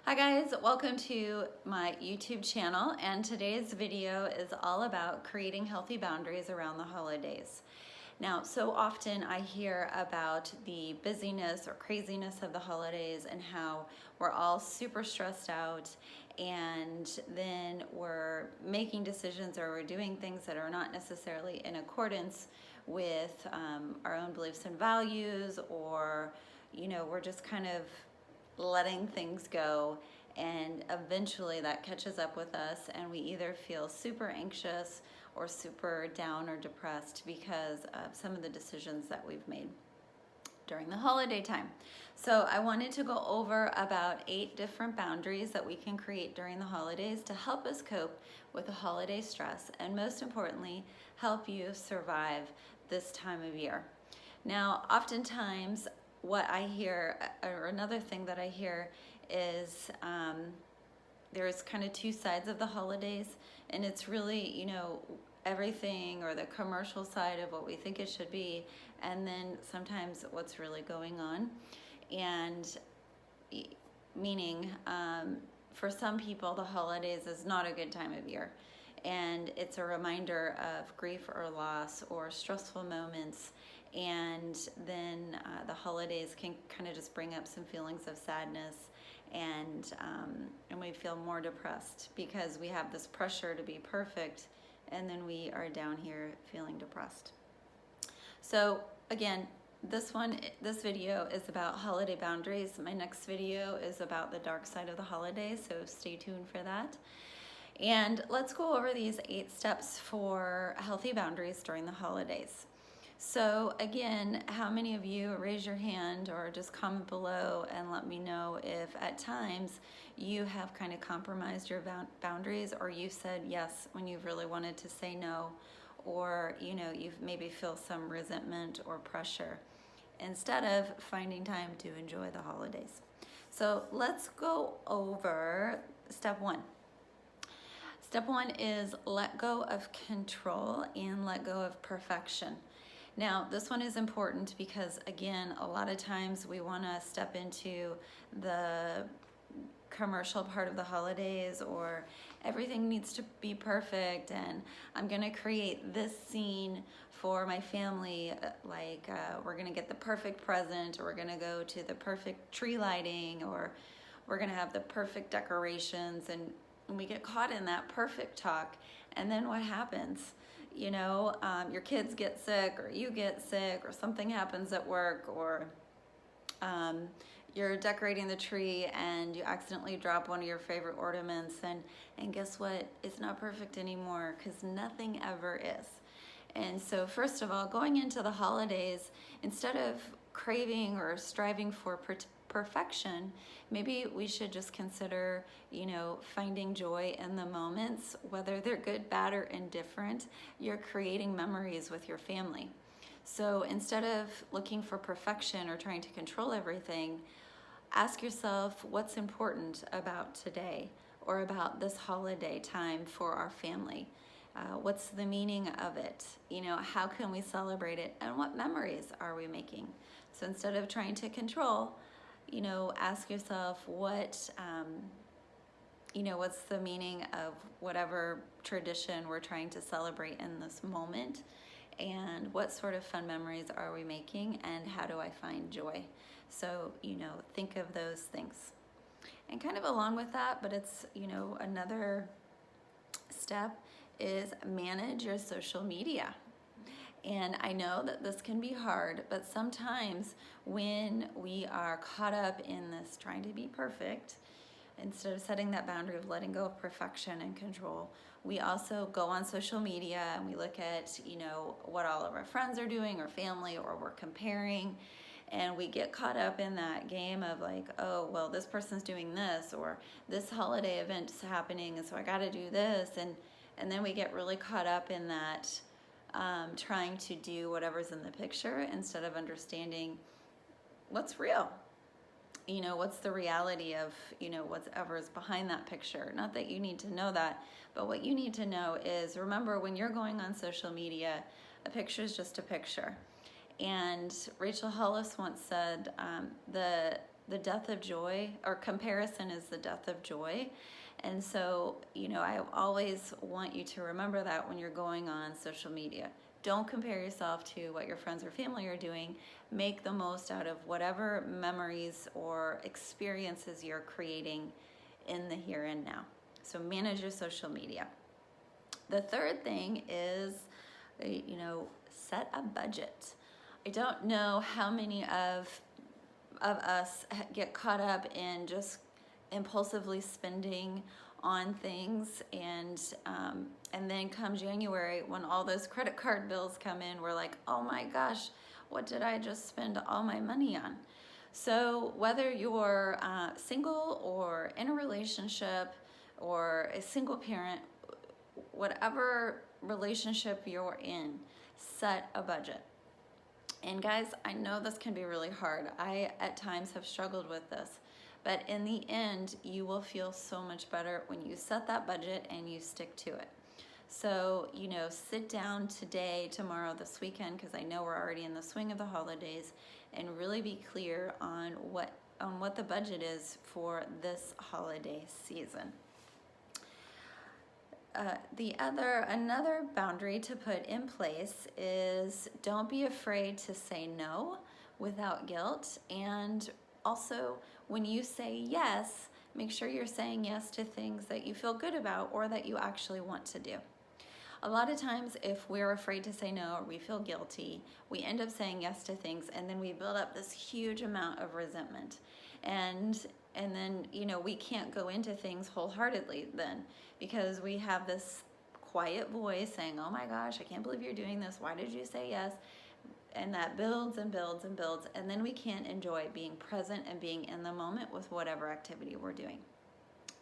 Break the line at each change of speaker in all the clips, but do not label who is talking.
Hi guys, welcome to my YouTube channel, and today's video is all about creating healthy boundaries around the holidays. Now, so often I hear about the busyness or craziness of the holidays and how we're all super stressed out, and then we're making decisions or we're doing things that are not necessarily in accordance with our own beliefs and values, or we're just kind of letting things go, and eventually that catches up with us and we either feel super anxious or super down or depressed because of some of the decisions that we've made during the holiday time. So I wanted to go over about 8 different boundaries that we can create during the holidays to help us cope with the holiday stress, and most importantly, help you survive this time of year. Now, oftentimes what I hear, or another thing that I hear, is there's kind of 2 sides of the holidays, and it's really, everything, or the commercial side of what we think it should be, and then sometimes what's really going on. And meaning, for some people, the holidays is not a good time of year, and it's a reminder of grief or loss or stressful moments. And then the holidays can kind of just bring up some feelings of sadness, and we feel more depressed because we have this pressure to be perfect, and then we are down here feeling depressed. So again, this video is about holiday boundaries. My next video is about the dark side of the holidays, so stay tuned for that. And let's go over these 8 steps for healthy boundaries during the holidays. So again, how many of you, raise your hand or just comment below and let me know if at times you have kind of compromised your boundaries, or you've said yes when you've really wanted to say no, or you've maybe feel some resentment or pressure instead of finding time to enjoy the holidays. So let's go over step 1. Step 1 is let go of control and let go of perfection. Now, this one is important because, again, a lot of times we want to step into the commercial part of the holidays, or everything needs to be perfect, and I'm going to create this scene for my family, like we're going to get the perfect present, or we're going to go to the perfect tree lighting, or we're going to have the perfect decorations, and we get caught in that perfect talk. And then what happens? Your kids get sick, or you get sick, or something happens at work, or you're decorating the tree and you accidentally drop one of your favorite ornaments, and guess what? It's not perfect anymore, because nothing ever is. And so first of all, going into the holidays, instead of craving or striving for perfection, maybe we should just consider, finding joy in the moments, whether they're good, bad, or indifferent. You're creating memories with your family. So instead of looking for perfection or trying to control everything, ask yourself what's important about today or about this holiday time for our family. What's the meaning of it? How can we celebrate it? And what memories are we making? So instead of trying to control, ask yourself what's the meaning of whatever tradition we're trying to celebrate in this moment, and what sort of fun memories are we making, and how do I find joy? So, think of those things. And kind of along with that, but it's, another step is manage your social media. And I know that this can be hard, but sometimes when we are caught up in this trying to be perfect, instead of setting that boundary of letting go of perfection and control, we also go on social media and we look at, what all of our friends are doing, or family, or we're comparing, and we get caught up in that game of like, oh, well, this person's doing this, or this holiday event's happening, and so I got to do this, and then we get really caught up in that, trying to do whatever's in the picture instead of understanding what's real. What's the reality of, whatever's behind that picture. Not that you need to know that, but what you need to know is, remember, when you're going on social media, a picture is just a picture. And Rachel Hollis once said, the the death of joy, or comparison is the death of joy. And so, I always want you to remember that when you're going on social media. Don't compare yourself to what your friends or family are doing. Make the most out of whatever memories or experiences you're creating in the here and now. So manage your social media. The third thing is, set a budget. I don't know how many of us get caught up in just impulsively spending on things, and then come January, when all those credit card bills come in, we're like, oh my gosh, what did I just spend all my money on? So whether you're single or in a relationship or a single parent, whatever relationship you're in, set a budget. And guys, I know this can be really hard. I, at times, have struggled with this. But in the end, you will feel so much better when you set that budget and you stick to it. So, sit down today, tomorrow, this weekend, because I know we're already in the swing of the holidays, and really be clear on what the budget is for this holiday season. Another boundary to put in place is, don't be afraid to say no without guilt. And also, when you say yes, make sure you're saying yes to things that you feel good about or that you actually want to do. A lot of times, if we're afraid to say no or we feel guilty, we end up saying yes to things, and then we build up this huge amount of resentment. And then, we can't go into things wholeheartedly then, because we have this quiet voice saying, oh my gosh, I can't believe you're doing this. Why did you say yes? And that builds and builds and builds. And then we can't enjoy being present and being in the moment with whatever activity we're doing.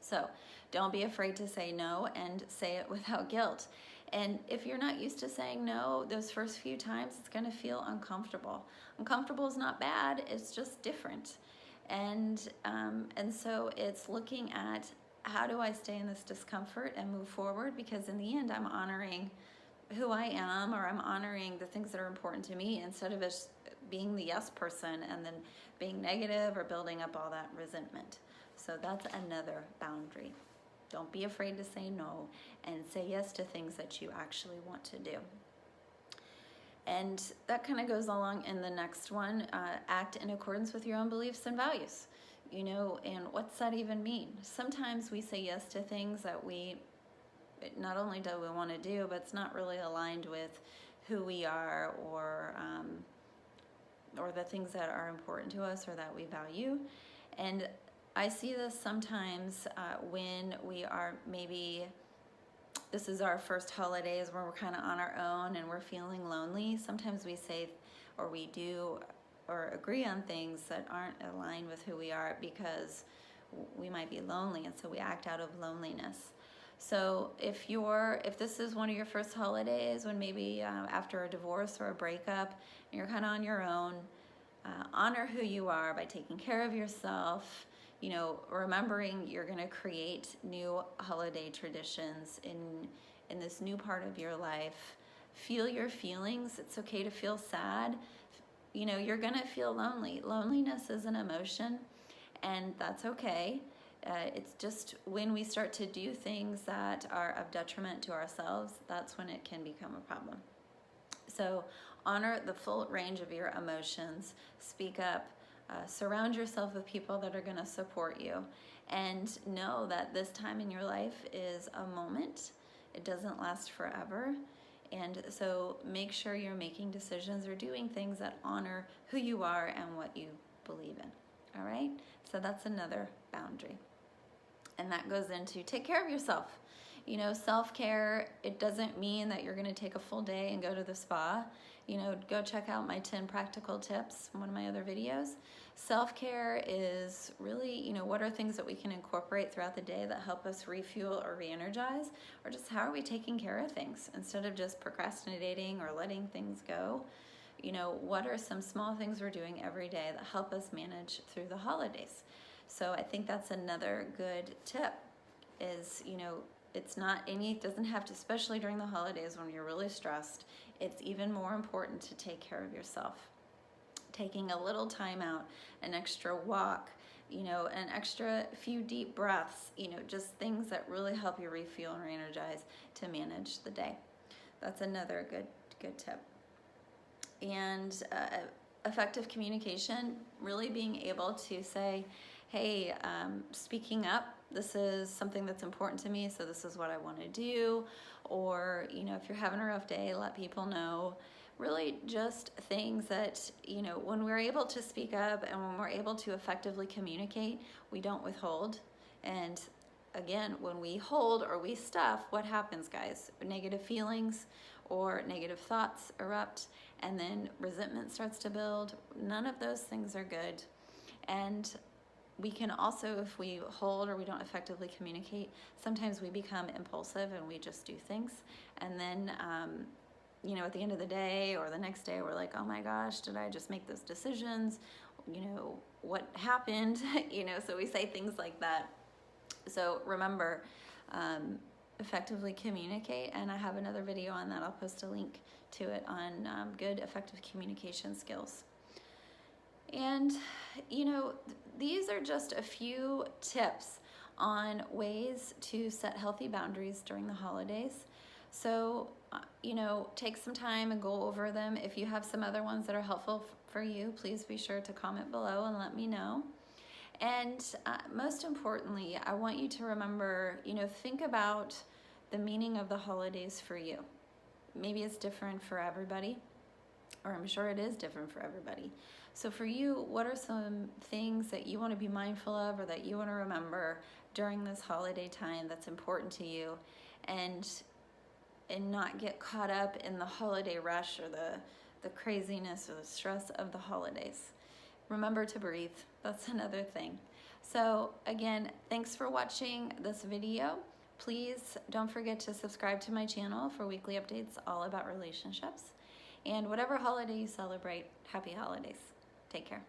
So don't be afraid to say no, and say it without guilt. And if you're not used to saying no, those first few times, it's going to feel uncomfortable. Uncomfortable is not bad. It's just different. And so it's looking at, how do I stay in this discomfort and move forward? Because in the end, I'm honoring who I am, or I'm honoring the things that are important to me, instead of just being the yes person and then being negative or building up all that resentment. So that's another boundary. Don't be afraid to say no, and say yes to things that you actually want to do. And that kind of goes along in the next one, act in accordance with your own beliefs and values. And what's that even mean? Sometimes we say yes to things that not only do we want to do, but it's not really aligned with who we are, or the things that are important to us or that we value. And I see this sometimes when we are, maybe this is our first holidays where we're kind of on our own and we're feeling lonely. Sometimes we say, or we do, or agree on things that aren't aligned with who we are, because we might be lonely, and so we act out of loneliness. So if this is one of your first holidays, when maybe after a divorce or a breakup, and you're kind of on your own, honor who you are by taking care of yourself, remembering you're going to create new holiday traditions in this new part of your life. Feel your feelings. It's okay to feel sad. You're going to feel lonely. Loneliness is an emotion, and that's okay. It's just when we start to do things that are of detriment to ourselves, that's when it can become a problem. So honor the full range of your emotions. Speak up. Surround yourself with people that are going to support you, and know that this time in your life is a moment. It doesn't last forever. And so make sure you're making decisions or doing things that honor who you are and what you believe in. All right? So that's another boundary. And that goes into, take care of yourself. Self-care, it doesn't mean that you're going to take a full day and go to the spa. Go check out my 10 practical tips from one of my other videos. Self-care is really, what are things that we can incorporate throughout the day that help us refuel or re-energize, or just how are we taking care of things instead of just procrastinating or letting things go. What are some small things we're doing every day that help us manage through the holidays? So I think that's another good tip is, it doesn't have to, especially during the holidays when you're really stressed, it's even more important to take care of yourself. taking a little time out, an extra walk, you know, an extra few deep breaths, you know, just things that really help you refuel and re-energize to manage the day. That's another good tip. And effective communication, really being able to say, hey, speaking up, this is something that's important to me, so this is what I want to do. Or, you know, if you're having a rough day, let people know. Really just things that, you know, when we're able to speak up and when we're able to effectively communicate, we don't withhold. And again, when we hold or we stuff, what happens, guys? Negative feelings or negative thoughts erupt, and then resentment starts to build. None of those things are good. And we can also, if we hold or we don't effectively communicate, sometimes we become impulsive and we just do things. And then, you know, at the end of the day or the next day, we're like, oh my gosh, did I just make those decisions? You know, what happened? You know, so we say things like that. So remember, effectively communicate, and I have another video on that. I'll post a link to it on good effective communication skills. And, you know, these are just a few tips on ways to set healthy boundaries during the holidays. So, you know, take some time and go over them. If you have some other ones that are helpful for you, please be sure to comment below and let me know. And most importantly, I want you to remember, you know, think about the meaning of the holidays for you. Maybe it's different for everybody, or I'm sure it is different for everybody. So for you, what are some things that you want to be mindful of or that you want to remember during this holiday time that's important to you, and not get caught up in the holiday rush or the craziness or the stress of the holidays? Remember to breathe. That's another thing. So again, thanks for watching this video. Please don't forget to subscribe to my channel for weekly updates all about relationships. And whatever holiday you celebrate, happy holidays. Take care.